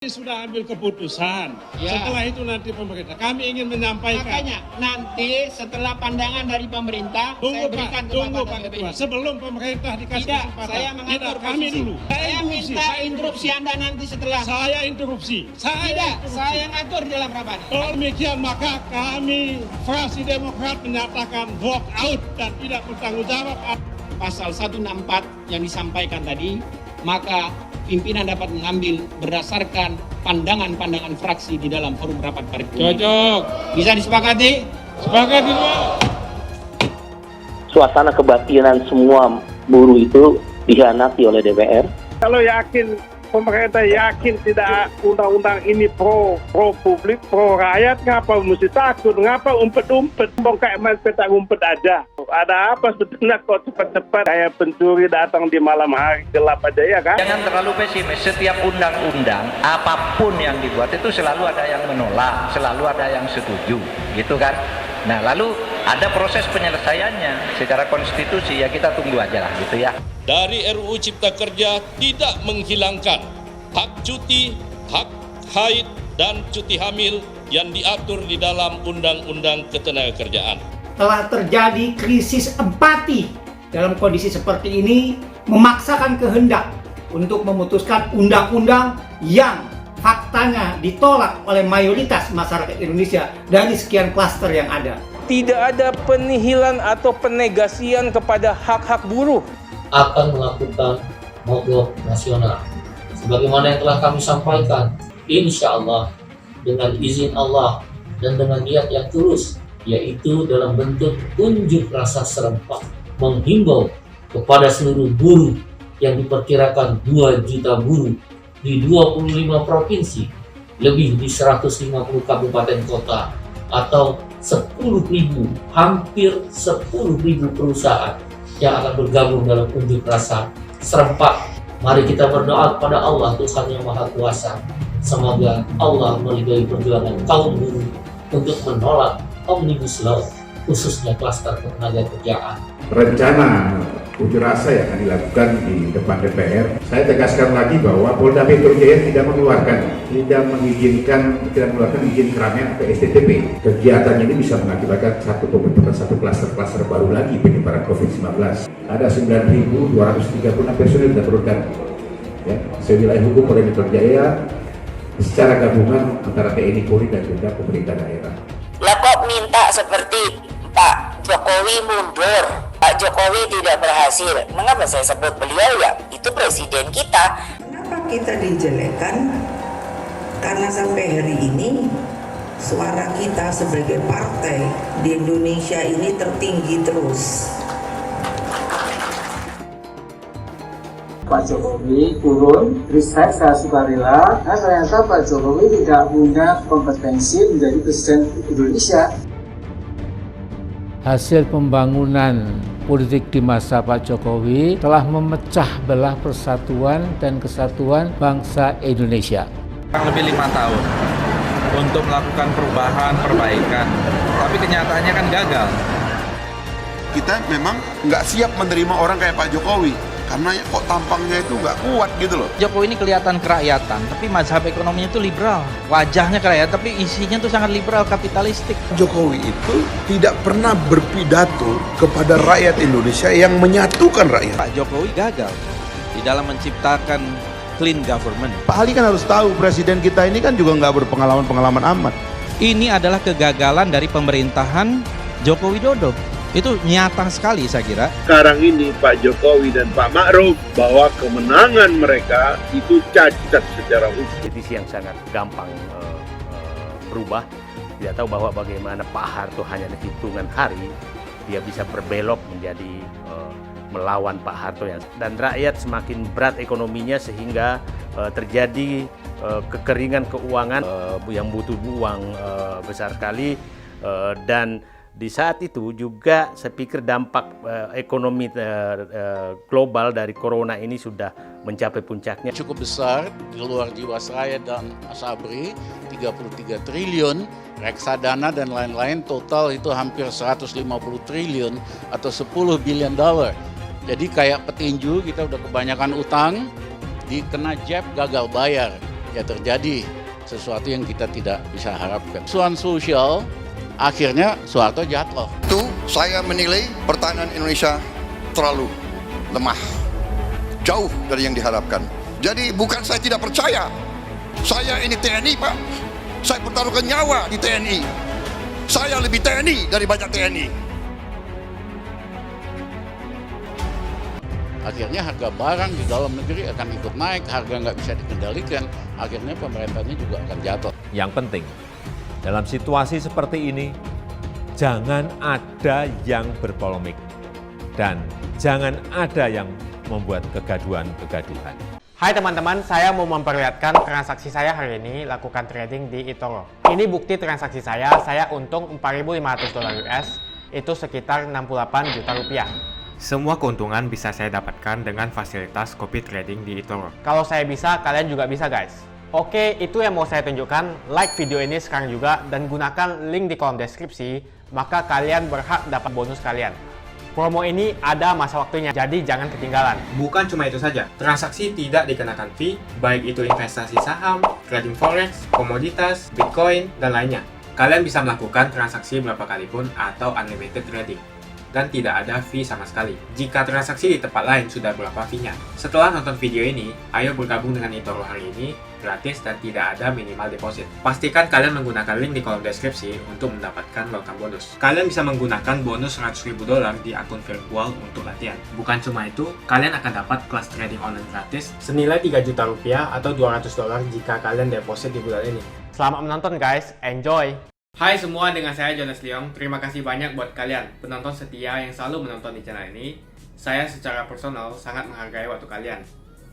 Sudah ambil keputusan. Ya. Setelah itu nanti pemerintah. Kami ingin menyampaikan. Makanya nanti setelah pandangan dari pemerintah, saya berikan tunggu Pak Ketua. Sebelum pemerintah dikasih kesempatan. Saya mengatur kami dulu. Saya minta interupsi Anda nanti setelah. Saya interupsi. Saya ngatur di dalam rapat. Kalau demikian maka kami fraksi Demokrat menyatakan walk out dan tidak bertanggung jawab. Pasal 164 yang disampaikan tadi, maka pimpinan dapat mengambil berdasarkan pandangan-pandangan fraksi di dalam forum rapat paripurna. Cocok. Bisa disepakati? Sepakati Pak. Suasana kebatinan semua buruh itu dikhianati oleh DPR. Kalau yakin, pemerintah yakin tidak undang-undang ini pro publik, pro rakyat, ngapa mesti takut? Ngapa umpet-umpet? Kayak main petak umpet aja. Ada apa sebetulnya kok cepat-cepat kayak pencuri datang di malam hari gelap aja ya kan? Jangan terlalu pesimis. Setiap undang-undang apapun yang dibuat itu selalu ada yang menolak, selalu ada yang setuju, gitu kan? Nah, lalu ada proses penyelesaiannya secara konstitusi, ya kita tunggu aja lah gitu ya. Dari RUU Cipta Kerja tidak menghilangkan hak cuti, hak haid, dan cuti hamil yang diatur di dalam Undang-Undang Ketenagakerjaan. Telah terjadi krisis empati dalam kondisi seperti ini, memaksakan kehendak untuk memutuskan undang-undang yang faktanya ditolak oleh mayoritas masyarakat Indonesia dari sekian klaster yang ada. Tidak ada penihilan atau penegasian kepada hak-hak buruh. Akan melakukan mogok nasional. Sebagaimana yang telah kami sampaikan, insya Allah dengan izin Allah dan dengan niat yang tulus, yaitu dalam bentuk unjuk rasa serempak menghimbau kepada seluruh buruh yang diperkirakan 2 juta buruh di 25 provinsi, lebih di 150 kabupaten kota, atau 10.000, hampir 10.000 perusahaan yang akan bergabung dalam unjuk rasa serempak. Mari kita berdoa kepada Allah, Tuhan yang Maha Kuasa. Semoga Allah meridhai perjuangan kaum buruh untuk menolak Omnibus Law, khususnya klaster ketenagakerjaan. Rencana unjuk rasa yang akan dilakukan di depan DPR, saya tegaskan lagi bahwa Polda Metro Jaya tidak mengeluarkan izin keramaian atau STTP. Kegiatan ini bisa mengakibatkan satu klaster baru lagi penyebaran COVID-19. Ada 9.236 personil kita turunkan, ya, sewilayah hukum Polda Metro Jaya secara gabungan antara TNI, Polri dan juga pemerintah daerah. Lah kok minta seperti Pak Jokowi mundur, Pak Jokowi tidak berhasil. Mengapa saya sebut beliau? Ya itu presiden kita. Kenapa kita dijelekan? Karena sampai hari ini suara kita sebagai partai di Indonesia ini tertinggi terus. Pak Jokowi turun, resign secara sukarela, dan ternyata Pak Jokowi tidak punya kompetensi menjadi presiden Indonesia. Hasil pembangunan politik di masa Pak Jokowi telah memecah belah persatuan dan kesatuan bangsa Indonesia. Lebih 5 tahun untuk melakukan perubahan, perbaikan, tapi kenyataannya kan gagal. Kita memang nggak siap menerima orang kayak Pak Jokowi. Karena ya kok tampangnya itu nggak kuat gitu loh. Jokowi ini kelihatan kerakyatan, tapi mazhab ekonominya itu liberal. Wajahnya kerakyatan, tapi isinya itu sangat liberal, kapitalistik. Jokowi itu tidak pernah berpidato kepada rakyat Indonesia yang menyatukan rakyat. Pak Jokowi gagal di dalam menciptakan clean government. Pak Ali kan harus tahu, presiden kita ini kan juga nggak berpengalaman amat. Ini adalah kegagalan dari pemerintahan Joko Widodo. Itu nyata sekali saya kira. Sekarang ini Pak Jokowi dan Pak Ma'ruf bahwa kemenangan mereka itu cacat secara hukum. Divisi yang sangat gampang berubah. Tidak tahu bahwa bagaimana Pak Harto hanya hitungan hari dia bisa berbelok menjadi melawan Pak Harto dan rakyat semakin berat ekonominya sehingga terjadi kekeringan keuangan yang butuh uang besar sekali dan di saat itu juga saya pikir dampak ekonomi global dari corona ini sudah mencapai puncaknya. Cukup besar di luar Jiwasraya dan Asabri, 33 triliun, reksadana dan lain-lain total itu hampir 150 triliun atau 10 billion dollar. Jadi kayak petinju kita udah kebanyakan utang, dikena jab gagal bayar. ya terjadi sesuatu yang kita tidak bisa harapkan. Persoalan sosial, akhirnya Soeharto jatuh. Itu saya menilai pertahanan Indonesia terlalu lemah, jauh dari yang diharapkan. Jadi bukan saya tidak percaya, saya ini TNI Pak, saya pertaruhkan nyawa di TNI, saya lebih TNI dari banyak TNI. Akhirnya harga barang di dalam negeri akan ikut naik, harga nggak bisa dikendalikan, akhirnya pemerintahnya juga akan jatuh. Yang penting, dalam situasi seperti ini, jangan ada yang berpolemik dan jangan ada yang membuat kegaduhan-kegaduhan. Hai teman-teman, saya mau memperlihatkan transaksi saya hari ini lakukan trading di eToro. Ini bukti transaksi saya untung $4.500 US, itu sekitar 68 juta rupiah. Semua keuntungan bisa saya dapatkan dengan fasilitas copy trading di eToro. Kalau saya bisa, kalian juga bisa guys. Oke, itu yang mau saya tunjukkan. Like video ini sekarang juga dan gunakan link di kolom deskripsi, maka kalian berhak dapat bonus kalian. Promo ini ada masa waktunya, jadi jangan ketinggalan. Bukan cuma itu saja, transaksi tidak dikenakan fee, baik itu investasi saham, trading forex, komoditas, bitcoin, dan lainnya. Kalian bisa melakukan transaksi berapa kali pun atau unlimited trading. Dan tidak ada fee sama sekali. Jika transaksi di tempat lain sudah berapa fee-nya. Setelah nonton video ini, ayo bergabung dengan eToro hari ini, gratis dan tidak ada minimal deposit. Pastikan kalian menggunakan link di kolom deskripsi untuk mendapatkan welcome bonus. Kalian bisa menggunakan bonus $100.000 di akun virtual untuk latihan. Bukan cuma itu, kalian akan dapat kelas trading online gratis senilai 3 juta rupiah atau $200 jika kalian deposit di bulan ini. Selamat menonton guys, enjoy! Hai semua, dengan saya Jonas Leong. Terima kasih banyak buat kalian, penonton setia yang selalu menonton di channel ini. Saya secara personal sangat menghargai waktu kalian.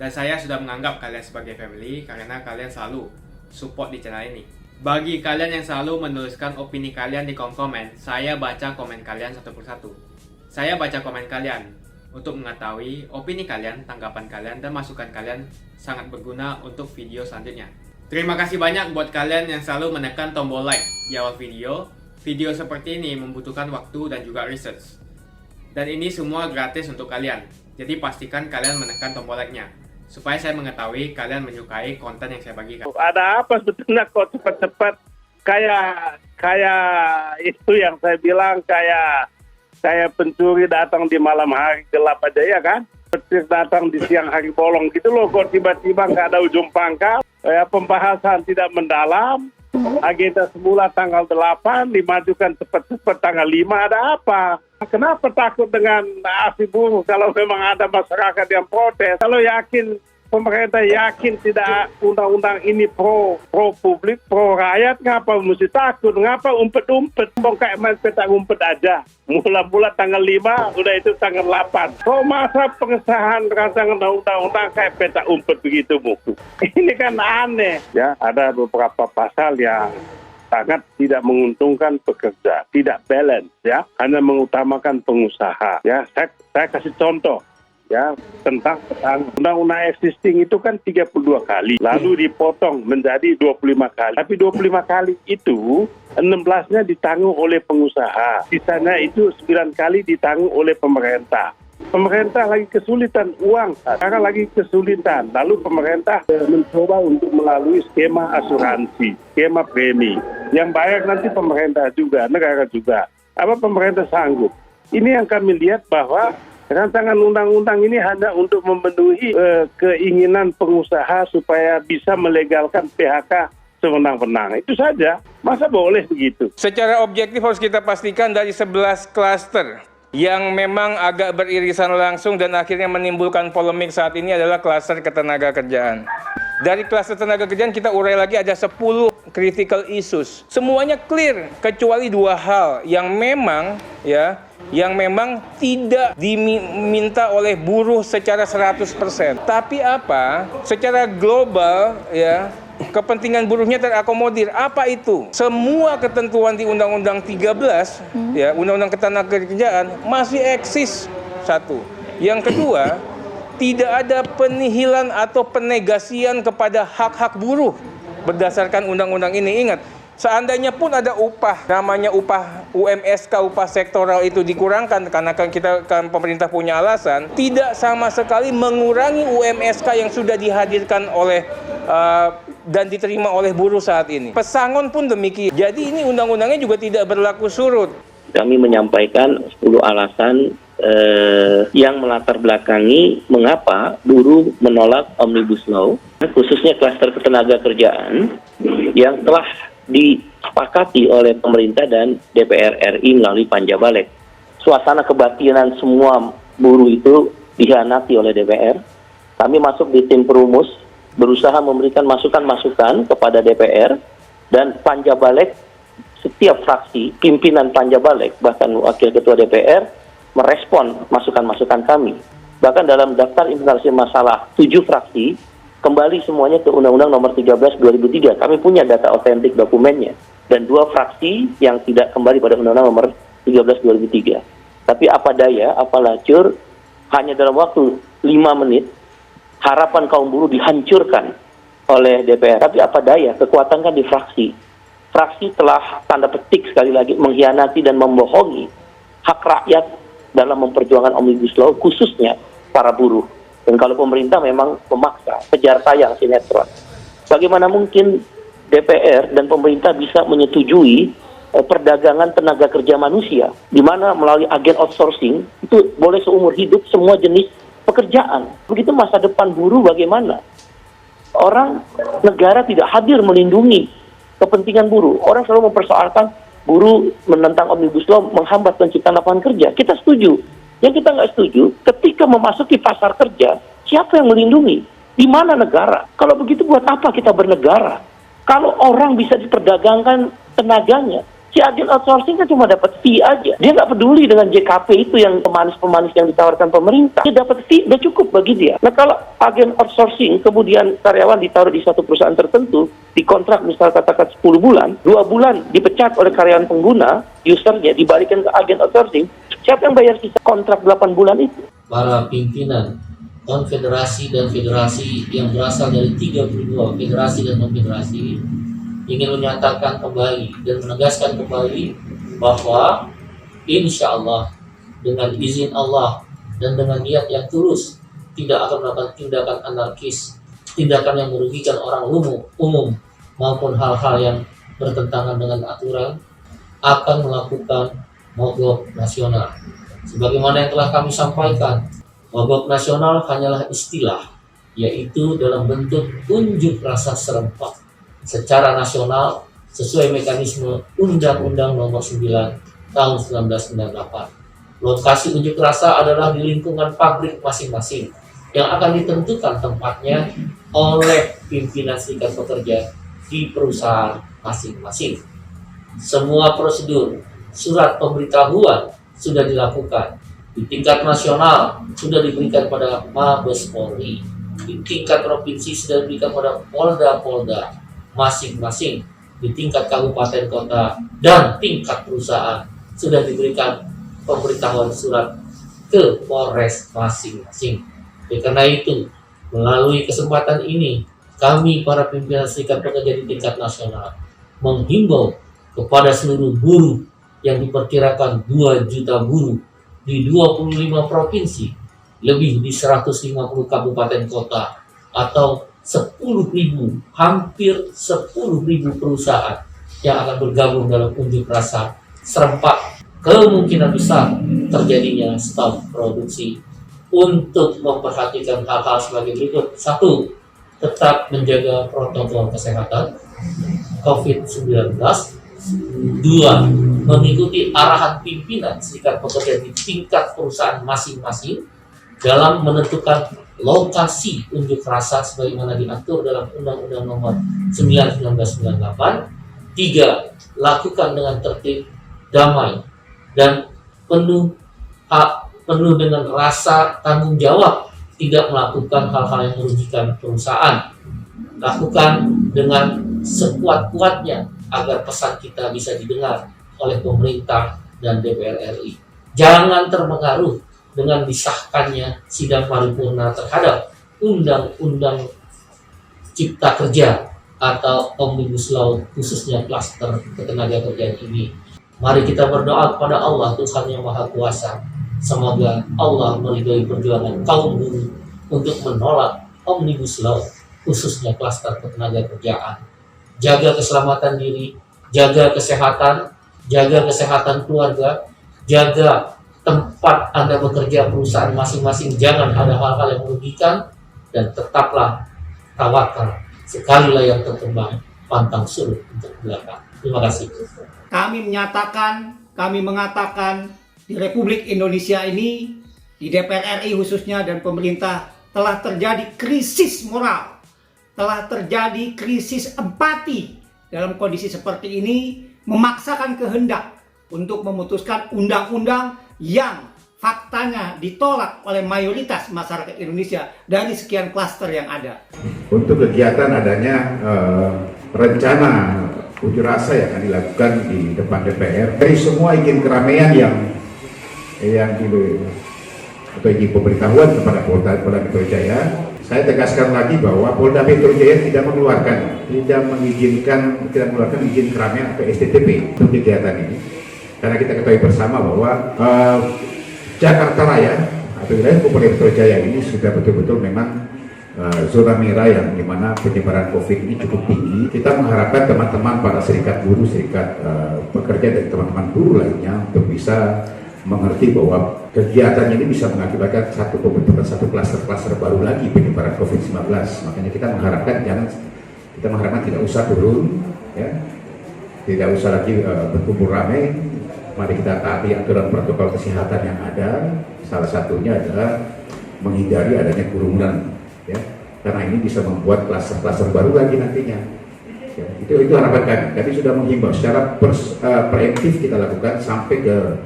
Dan saya sudah menganggap kalian sebagai family karena kalian selalu support di channel ini. Bagi kalian yang selalu menuliskan opini kalian di kolom komen, saya baca komen kalian satu persatu. Saya baca komen kalian untuk mengetahui opini kalian, tanggapan kalian, dan masukan kalian sangat berguna untuk video selanjutnya. Terima kasih banyak buat kalian yang selalu menekan tombol like di awal video. Video seperti ini membutuhkan waktu dan juga research. Dan ini semua gratis untuk kalian. Jadi pastikan kalian menekan tombol like-nya, supaya saya mengetahui kalian menyukai konten yang saya bagikan. Ada apa sebetulnya kok cepat-cepat kayak itu yang saya bilang, kayak pencuri datang di malam hari gelap aja ya kan? Petir datang di siang hari bolong gitu loh, kok tiba-tiba nggak ada ujung pangkal. Pembahasan tidak mendalam, agenda semula tanggal 8, dimajukan cepat-cepat tanggal 5, ada apa? Kenapa takut dengan aksi buruh kalau memang ada masyarakat yang protes? Kalau yakin, pemerintah yakin tidak undang-undang ini pro publik, pro rakyat, ngapa mesti takut? Ngapa umpet-umpet? Kayak main petak umpet aja. Mula-mula tanggal 5, udah itu tanggal 8. Kok masa pengesahan rancangan undang-undang kayak petak umpet begitu, Bu? Ini kan aneh. Ya, ada beberapa pasal yang sangat tidak menguntungkan pekerja, tidak balance, ya, hanya mengutamakan pengusaha. Ya, saya kasih contoh. Ya, tentang undang-undang existing itu kan 32 kali, lalu dipotong menjadi 25 kali. Tapi 25 kali itu 16-nya ditanggung oleh pengusaha, sisanya itu 9 kali ditanggung oleh pemerintah. Pemerintah lagi kesulitan uang, sekarang lagi kesulitan. Lalu pemerintah mencoba untuk melalui skema asuransi, skema premi. Yang bayar nanti pemerintah juga, negara juga. Apa pemerintah sanggup? Ini yang kami lihat bahwa rancangan undang-undang ini hanya untuk memenuhi keinginan pengusaha supaya bisa melegalkan PHK sewenang-wenang. Itu saja. Masa boleh begitu? Secara objektif harus kita pastikan dari 11 klaster yang memang agak beririsan langsung dan akhirnya menimbulkan polemik saat ini adalah klaster ketenagakerjaan. Dari klaster tenaga kerjaan kita urai lagi ada 10 critical issues. Semuanya clear kecuali 2 hal yang memang tidak diminta oleh buruh secara 100%. Tapi apa? Secara global ya, kepentingan buruhnya terakomodir. Apa itu? Semua ketentuan di Undang-Undang 13 ya, Undang-Undang Ketenagakerjaan masih eksis. Satu. Yang kedua, tidak ada penihilan atau penegasian kepada hak-hak buruh berdasarkan undang-undang ini. Ingat, seandainya pun ada upah, namanya upah UMSK, upah sektoral itu dikurangkan karena pemerintah punya alasan, tidak sama sekali mengurangi UMSK yang sudah dihadirkan oleh dan diterima oleh buruh saat ini. Pesangon pun demikian. Jadi ini undang-undangnya juga tidak berlaku surut. Kami menyampaikan 10 alasan yang melatar belakangi mengapa buruh menolak Omnibus Law, khususnya klaster ketenaga kerjaan yang telah disepakati oleh pemerintah dan DPR RI melalui Panjabalek. Suasana kebatinan semua buruh itu dikhianati oleh DPR. Kami masuk di tim perumus, berusaha memberikan masukan-masukan kepada DPR, dan Panjabalek, setiap fraksi, pimpinan Panjabalek, bahkan wakil ketua DPR, merespon masukan-masukan kami. Bahkan dalam daftar implementasi masalah 7 fraksi, kembali semuanya ke Undang-Undang Nomor 13 2003. Kami punya data otentik dokumennya. Dan 2 fraksi yang tidak kembali pada Undang-Undang Nomor 13 2003. Tapi apa daya, apa lacur, hanya dalam waktu 5 menit, harapan kaum buruh dihancurkan oleh DPR. Tapi apa daya, kekuatan kan di fraksi. Fraksi telah tanda petik sekali lagi mengkhianati dan membohongi hak rakyat dalam memperjuangkan Omnibus Law, khususnya para buruh. Dan kalau pemerintah memang memaksa, kejar tayang sinetron. Bagaimana mungkin DPR dan pemerintah bisa menyetujui perdagangan tenaga kerja manusia, di mana melalui agen outsourcing itu boleh seumur hidup semua jenis pekerjaan. Begitu masa depan buruh bagaimana? Orang, negara tidak hadir melindungi kepentingan buruh. Orang selalu mempersoalkan buruh menentang Omnibus Law menghambat penciptaan lapangan kerja. Kita setuju. Yang kita nggak setuju, ketika memasuki pasar kerja, siapa yang melindungi? Di mana negara? Kalau begitu buat apa kita bernegara? Kalau orang bisa diperdagangkan tenaganya, si agen outsourcing kan cuma dapat fee aja. Dia nggak peduli dengan JKP itu yang pemanis-pemanis yang ditawarkan pemerintah. Dia dapat fee, udah cukup bagi dia. Nah kalau agen outsourcing kemudian karyawan ditaruh di satu perusahaan tertentu, dikontrak misal katakan 10 bulan, 2 bulan dipecat oleh karyawan pengguna, usernya dibalikan ke agen outsourcing, siapa yang bayar sisa kontrak 8 bulan itu? Para pimpinan konfederasi dan federasi yang berasal dari 32 federasi dan konfederasi ingin menyatakan kembali dan menegaskan kembali bahwa insya Allah dengan izin Allah dan dengan niat yang tulus tidak akan melakukan tindakan anarkis, tindakan yang merugikan orang umum maupun hal-hal yang bertentangan dengan aturan, akan melakukan mogok nasional. Sebagaimana yang telah kami sampaikan, mogok nasional hanyalah istilah, yaitu dalam bentuk unjuk rasa serempak secara nasional sesuai mekanisme Undang-Undang Nomor 9 Tahun 1998. Lokasi unjuk rasa adalah di lingkungan pabrik masing-masing yang akan ditentukan tempatnya oleh pimpinan serikat pekerja di perusahaan masing-masing. Semua prosedur surat pemberitahuan sudah dilakukan. Di tingkat nasional sudah diberikan pada Mabes Polri. Di tingkat provinsi sudah diberikan pada Polda-Polda masing-masing. Di tingkat kabupaten kota dan tingkat perusahaan sudah diberikan pemberitahuan surat ke Polres masing-masing. Karena itu, melalui kesempatan ini, kami para pimpinan serikat pekerja di tingkat nasional menghimbau kepada seluruh buruh yang diperkirakan 2 juta buruh di 25 provinsi, lebih di 150 kabupaten kota, atau 10.000, hampir 10.000 perusahaan yang akan bergabung dalam unjuk rasa serempak. Kemungkinan besar terjadinya stop produksi. Untuk memperhatikan hal-hal sebagai berikut: 1. Tetap menjaga protokol kesehatan COVID-19. 2. Mengikuti arahan pimpinan serikat pekerja di tingkat perusahaan masing-masing dalam menentukan lokasi unjuk rasa sebagaimana diatur dalam Undang-Undang Nomor 9 1998. 3. Lakukan dengan tertib, damai, dan penuh dengan rasa tanggung jawab, tidak melakukan hal-hal yang merugikan perusahaan. Lakukan dengan sekuat-kuatnya agar pesan kita bisa didengar oleh pemerintah dan DPR RI. Jangan terpengaruh dengan disahkannya sidang paripurna terhadap Undang-Undang Cipta Kerja atau Omnibus Law, khususnya klaster ketenagakerjaan ini. Mari kita berdoa kepada Allah, Tuhan yang Maha Kuasa. Semoga Allah meridhoi perjuangan kaum buruh untuk menolak Omnibus Law, khususnya klaster ketenagakerjaan. Jaga keselamatan diri, jaga kesehatan keluarga, jaga tempat Anda bekerja, perusahaan masing-masing, jangan ada hal-hal yang merugikan, dan tetaplah tawakal. Sekali layar terkembang, pantang surut untuk belakang. Terima kasih. Kami mengatakan di Republik Indonesia ini, di DPR RI khususnya dan pemerintah, telah terjadi krisis moral, telah terjadi krisis empati. Dalam kondisi seperti ini, memaksakan kehendak untuk memutuskan undang-undang yang faktanya ditolak oleh mayoritas masyarakat Indonesia dari sekian klaster yang ada. Untuk kegiatan adanya rencana unjuk rasa yang akan dilakukan di depan DPR, dari semua izin keramaian yang atau izin pemberitahuan kepada Polda Metro Jaya, saya tegaskan lagi bahwa Polda Metro Jaya tidak mengeluarkan izin keramaian atau STTP untuk kegiatan ini, karena kita ketahui bersama bahwa Jakarta Raya atau wilayah Polda Metro Jaya ini sudah betul-betul memang zona merah yang dimana penyebaran COVID ini cukup tinggi. Kita mengharapkan teman-teman para serikat buruh, serikat pekerja dan teman-teman buruh lainnya untuk bisa mengerti bahwa kegiatan ini bisa mengakibatkan pembentukan satu klaster-klaster baru lagi penyebaran COVID-19. Makanya kita mengharapkan tidak usah turun, ya, tidak usah lagi berkumpul ramai. Mari kita taati aturan protokol kesehatan yang ada. Salah satunya adalah menghindari adanya kerumunan, ya, karena ini bisa membuat klaster-klaster baru lagi nantinya. Ya, itu harapan kami. Kami sudah menghimbau secara preemptif kita lakukan sampai ke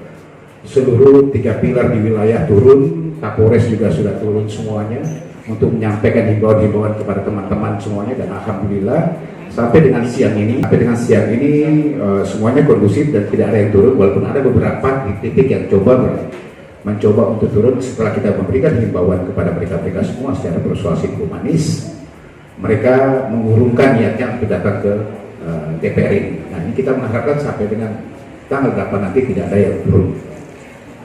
seluruh 3 pilar di wilayah turun. Kapolres juga sudah turun semuanya untuk menyampaikan himbauan-himbauan kepada teman-teman semuanya, dan alhamdulillah sampai dengan siang ini semuanya kondusif dan tidak ada yang turun, walaupun ada beberapa titik yang mencoba untuk turun. Setelah kita memberikan himbauan kepada mereka semua secara persuasif humanis, mereka mengurungkan niatnya untuk datang ke DPR ini. Nah, ini kita mengharapkan sampai dengan tanggal 8 nanti tidak ada yang turun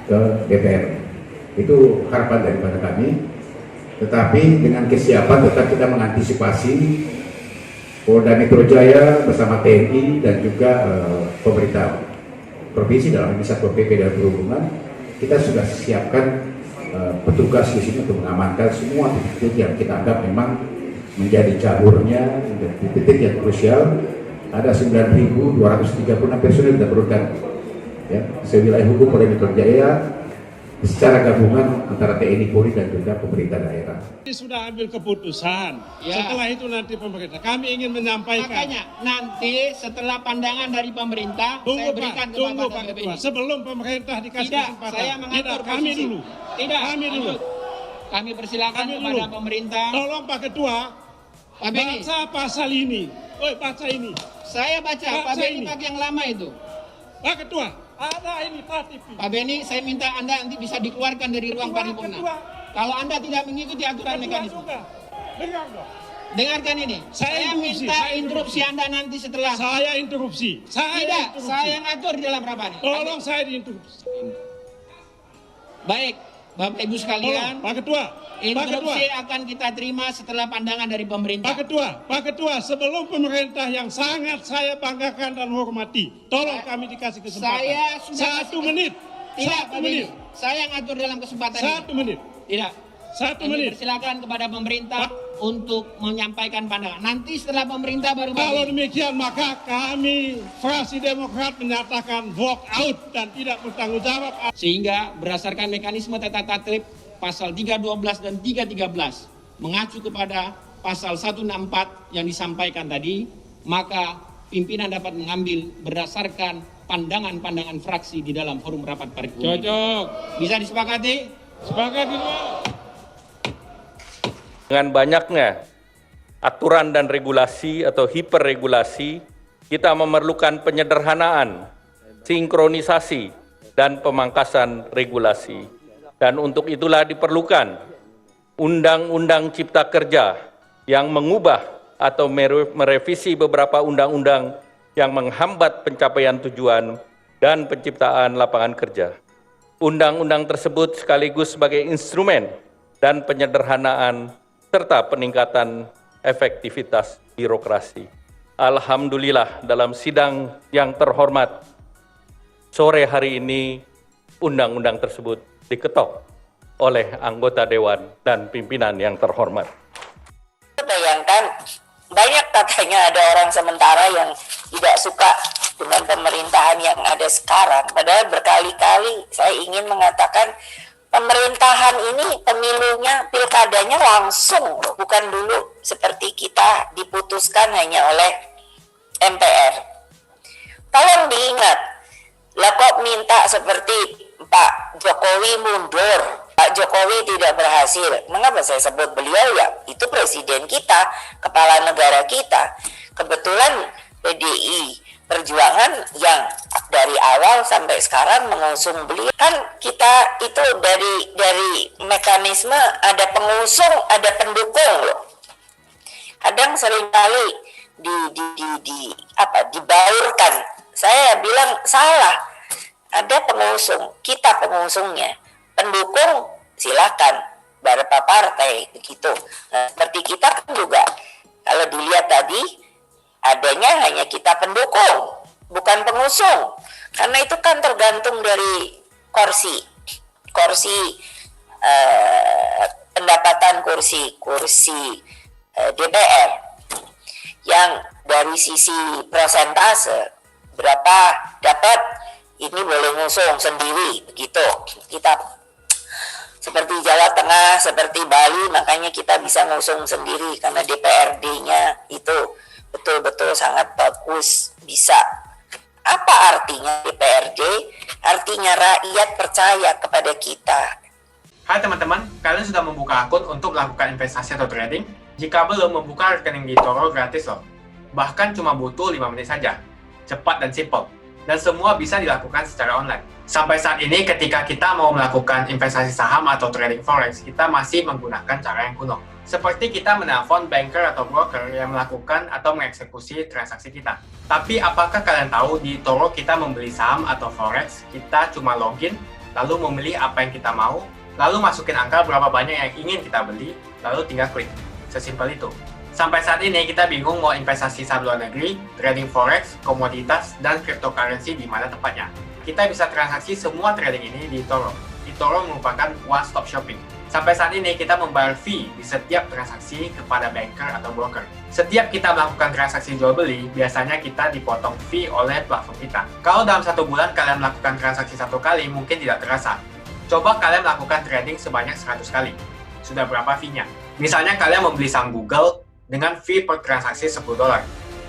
ke DPR. Itu harapan daripada kami. Tetapi dengan kesiapan tetap kita mengantisipasi. Polda Metro Jaya bersama TNI dan juga pemerintah provinsi dalam ini Satpol PP dan Perhubungan, kita sudah siapkan petugas di sini untuk mengamankan semua titik-titik yang kita anggap memang menjadi jalurnya titik-titik yang krusial. Ada 9.236 personil kita perlukan, ya, sewilayah hukum Polda Metro Jaya secara gabungan antara TNI, Polri dan juga pemerintah daerah. Sudah ambil keputusan. Ya. Setelah itu nanti pemerintah. Kami ingin menyampaikan. Makanya nanti setelah pandangan dari pemerintah, saya berikan tunggu Pak Ketua. Sebelum pemerintah dikasih kesempatan. Saya mengatur kami posisi. dulu. Tidak, kami dulu. Kami persilakan kepada pemerintah. Tolong Pak Ketua. Pak Beni. Baca pasal ini. Baca ini. Saya baca. Pak Beni pakai yang lama itu. Pak Ketua. Ada ini TV. Pak Beni, saya minta Anda nanti bisa dikeluarkan dari ruang paripurna. Kalau Anda tidak mengikuti aturan mekanisme. Dengarkan ini. Saya minta interupsi Anda nanti setelah. Saya interupsi. Tidak, saya yang atur di dalam rapat ini. Tolong saya diinterupsi. Baik, Bapak Ibu sekalian. Pak Ketua. Interupsi akan kita terima setelah pandangan dari pemerintah. Pak Ketua, sebelum pemerintah yang sangat saya banggakan dan hormati, tolong kami dikasih kesempatan. Saya sudah 1 menit. Tidak, Pak Beni. Saya yang atur dalam kesempatan ini. 1 menit. Tidak. 1 menit. Persilakan kepada pemerintah untuk menyampaikan pandangan. Nanti setelah pemerintah baru. Kalau demikian maka kami fraksi Demokrat menyatakan walk out dan tidak bertanggung jawab. Sehingga berdasarkan mekanisme tata tertib pasal 312 dan 313 mengacu kepada pasal 164 yang disampaikan tadi, maka pimpinan dapat mengambil berdasarkan pandangan-pandangan fraksi di dalam forum rapat paripurna. Cocok. Bisa disepakati? Sepakati. Dengan banyaknya aturan dan regulasi atau hiperregulasi, kita memerlukan penyederhanaan, sinkronisasi, dan pemangkasan regulasi. Dan untuk itulah diperlukan Undang-Undang Cipta Kerja yang mengubah atau merevisi beberapa undang-undang yang menghambat pencapaian tujuan dan penciptaan lapangan kerja. Undang-undang tersebut sekaligus sebagai instrumen dan penyederhanaan serta peningkatan efektivitas birokrasi. Alhamdulillah dalam sidang yang terhormat, sore hari ini undang-undang tersebut diketok oleh anggota Dewan dan pimpinan yang terhormat. Bayangkan, banyak katanya ada orang sementara yang tidak suka dengan pemerintahan yang ada sekarang. Padahal berkali-kali saya ingin mengatakan pemerintahan ini pemilunya, pilkadanya langsung, bukan dulu seperti kita diputuskan hanya oleh MPR. Tolong diingat, lah kok minta seperti Pak Jokowi mundur, Pak Jokowi tidak berhasil. Mengapa saya sebut beliau? Ya itu presiden kita, kepala negara kita. Kebetulan PDI Perjuangan yang dari awal sampai sekarang mengusung beliau. Kan kita itu dari mekanisme ada pengusung, ada pendukung loh. Kadang seringkali dibaurkan. Saya bilang salah. Ada pengusung, kita pengusungnya. Pendukung silakan, beberapa partai begitu. Nah, seperti kita kan juga kalau dilihat tadi adanya hanya kita pendukung, bukan pengusung. Karena itu kan tergantung dari kursi pendapatan kursi DPR. Yang dari sisi persentase berapa dapat, ini boleh ngusung sendiri begitu. Kita seperti Jawa Tengah, seperti Bali, makanya kita bisa ngusung sendiri karena DPRD-nya itu betul-betul sangat bagus, bisa. Apa artinya DPRD? Artinya rakyat percaya kepada kita. Hai teman-teman, kalian sudah membuka akun untuk melakukan investasi atau trading? Jika belum, membuka rekening di eToro gratis loh. Bahkan cuma butuh 5 menit saja. Cepat dan simple. Dan semua bisa dilakukan secara online. Sampai saat ini ketika kita mau melakukan investasi saham atau trading forex, kita masih menggunakan cara yang kuno. Seperti kita menelpon banker atau broker yang melakukan atau mengeksekusi transaksi kita. Tapi apakah kalian tahu di eToro kita membeli saham atau forex, kita cuma login, lalu memilih apa yang kita mau, lalu masukin angka berapa banyak yang ingin kita beli, lalu tinggal klik. Sesimpel itu. Sampai saat ini kita bingung mau investasi saham luar negeri, trading forex, komoditas, dan cryptocurrency di mana tepatnya. Kita bisa transaksi semua trading ini di eToro. eToro merupakan one-stop shopping. Sampai saat ini kita membayar fee di setiap transaksi kepada banker atau broker. Setiap kita melakukan transaksi jual beli, biasanya kita dipotong fee oleh platform kita. Kalau dalam 1 bulan kalian melakukan transaksi 1 kali, mungkin tidak terasa. Coba kalian melakukan trading sebanyak 100 kali. Sudah berapa fee-nya? Misalnya kalian membeli saham Google dengan fee per transaksi $10.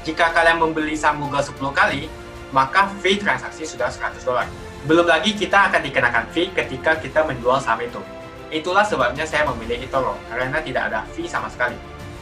Jika kalian membeli saham Google 10 kali, maka fee transaksi sudah $100. Belum lagi kita akan dikenakan fee ketika kita menjual saham itu. Itulah sebabnya saya memilih eToro, karena tidak ada fee sama sekali.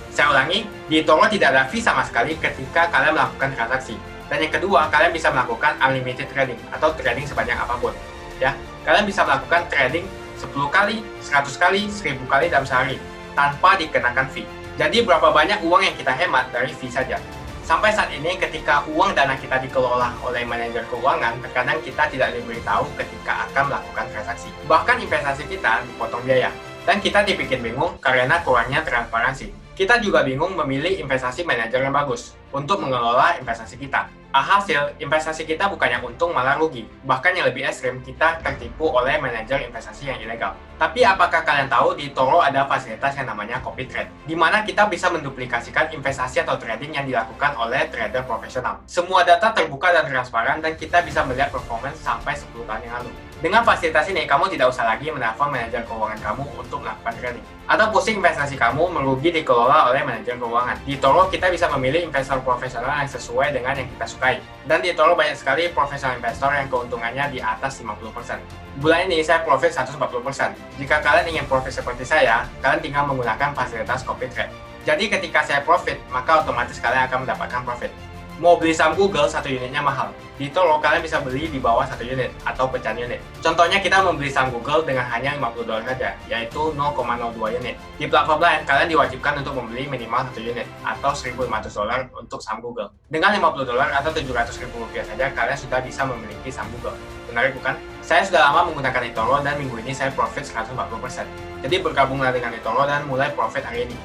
Saya ulangi, di eToro tidak ada fee sama sekali ketika kalian melakukan transaksi. Dan yang kedua, kalian bisa melakukan unlimited trading atau trading sebanyak apapun. Ya, kalian bisa melakukan trading 10 kali, 100 kali, 1000 kali dalam sehari tanpa dikenakan fee. Jadi berapa banyak uang yang kita hemat dari fee saja. Sampai saat ini ketika uang dana kita dikelola oleh manajer keuangan, terkadang kita tidak diberitahu ketika akan melakukan transaksi. Bahkan investasi kita dipotong biaya. Dan kita dibikin bingung karena kurangnya transparansi. Kita juga bingung memilih investasi manajer yang bagus untuk mengelola investasi kita. Alhasil, investasi kita bukannya untung malah rugi. Bahkan yang lebih ekstrim, kita tertipu oleh manajer investasi yang ilegal. Tapi apakah kalian tahu di eToro ada fasilitas yang namanya copy trade, di mana kita bisa menduplikasikan investasi atau trading yang dilakukan oleh trader profesional. Semua data terbuka dan transparan dan kita bisa melihat performance sampai 10 tahun yang lalu. Dengan fasilitas ini, kamu tidak usah lagi menelpon manajer keuangan kamu untuk melakukan trading. Atau pusing investasi kamu merugi dikelola oleh manajer keuangan. Di eToro kita bisa memilih investor profesional yang sesuai dengan yang kita sukai. Dan di eToro banyak sekali profesional investor yang keuntungannya di atas 50%. Bulan ini saya profit 140%. Jika kalian ingin profit seperti saya, kalian tinggal menggunakan fasilitas copy trade. Jadi ketika saya profit, maka otomatis kalian akan mendapatkan profit. Mau beli saham Google, 1 unitnya mahal. Di eToro kalian bisa beli di bawah 1 unit atau pecahan unit. Contohnya kita membeli saham Google dengan hanya $50 saja, yaitu 0,02 unit. Di platform lain, kalian diwajibkan untuk membeli minimal 1 unit atau $1.500 untuk saham Google. Dengan $50 atau Rp700.000 saja, kalian sudah bisa memiliki saham Google. Menarik bukan? Saya sudah lama menggunakan eToro dan minggu ini saya profit 140%. Jadi bergabunglah dengan eToro dan mulai profit hari ini.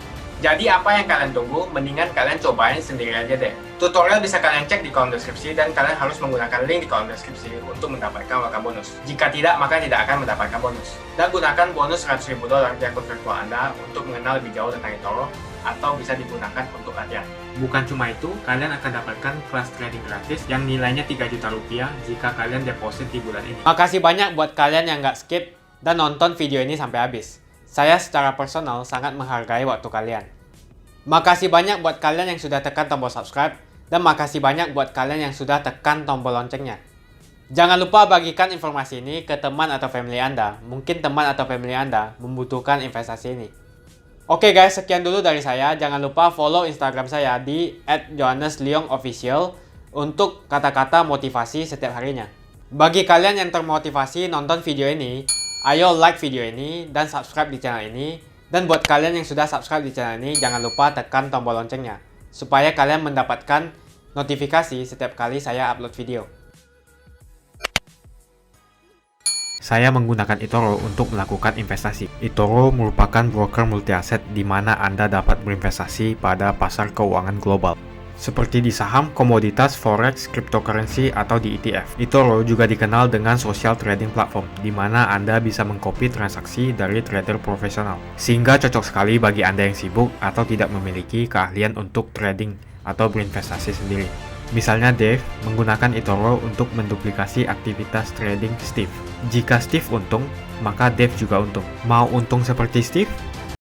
Jadi apa yang kalian tunggu, mendingan kalian cobain sendiri aja deh. Tutorial bisa kalian cek di kolom deskripsi dan kalian harus menggunakan link di kolom deskripsi untuk mendapatkan welcome bonus. Jika tidak, maka tidak akan mendapatkan bonus. Dan gunakan bonus $100.000 di akun virtual Anda untuk mengenal lebih jauh tentang eToro atau bisa digunakan untuk latihan. Bukan cuma itu, kalian akan dapatkan kelas trading gratis yang nilainya 3 juta rupiah jika kalian deposit di bulan ini. Makasih banyak buat kalian yang nggak skip dan nonton video ini sampai habis. Saya secara personal sangat menghargai waktu kalian. Makasih banyak buat kalian yang sudah tekan tombol subscribe dan makasih banyak buat kalian yang sudah tekan tombol loncengnya. Jangan lupa bagikan informasi ini ke teman atau family Anda. Mungkin teman atau family Anda membutuhkan investasi ini. Oke guys, sekian dulu dari saya. Jangan lupa follow Instagram saya di @johannesleongofficial untuk kata-kata motivasi setiap harinya. Bagi kalian yang termotivasi nonton video ini, ayo like video ini dan subscribe di channel ini. Dan buat kalian yang sudah subscribe di channel ini, jangan lupa tekan tombol loncengnya supaya kalian mendapatkan notifikasi setiap kali saya upload video. Saya menggunakan eToro untuk melakukan investasi. eToro merupakan broker multi aset di mana Anda dapat berinvestasi pada pasar keuangan global, seperti di saham, komoditas, forex, cryptocurrency, atau di ETF. eToro juga dikenal dengan social trading platform, di mana Anda bisa mengcopy transaksi dari trader profesional, sehingga cocok sekali bagi Anda yang sibuk atau tidak memiliki keahlian untuk trading atau berinvestasi sendiri. Misalnya Dave menggunakan eToro untuk menduplikasi aktivitas trading Steve. Jika Steve untung, maka Dave juga untung. Mau untung seperti Steve?